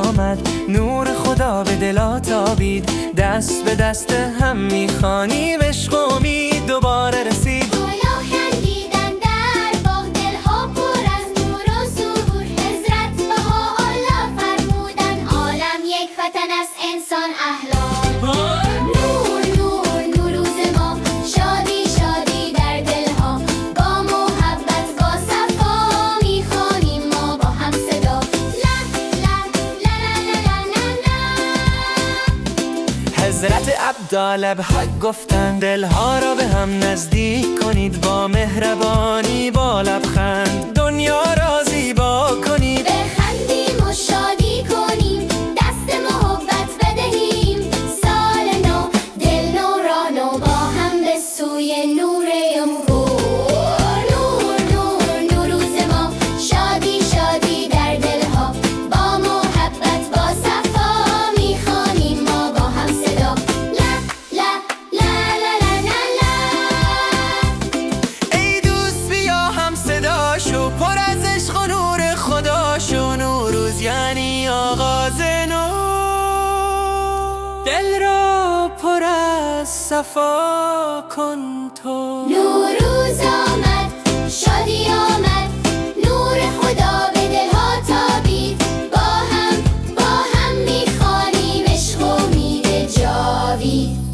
آمد، نور خدا به دلا تابید، دست به دست هم میخوانیم، عشق و امید دوباره رسید. بالا خندیدن در باغ، دلها پر از نور و سرور، حضرت بهاءالله فرمودن عالم یک وطن است، انسان احلام. نور نور نوروز ما، شادی شادی در دلها، با محبت با صفا میخوانیم ما با هم صدا. لا لا لا لا لا لا. حضرت عبدالبها گفتند دلها را به هم نزدیک کنید، با مهربانی با لبخند دنیا را زیبا کنید. بخندیم و شادی کنیم، دست محبت بدهیم، سال نو دل نو را نو، با هم به سوی نور امور. نور نور نوروز ما، شادی شادی در دلها، با محبت با صفا میخوانیم ما با هم صدا. لا لا لا لا لا لا. ای دوست بیا هم صدا شو، پر از عشق و نور خدا شو، نوروز یعنی آغاز نو، دل را پر از صفا کن تو. نوروز آمد، شادی آمد، نور خدا به دلها تابید، با هم میخوانیم عشق و امید جاوید.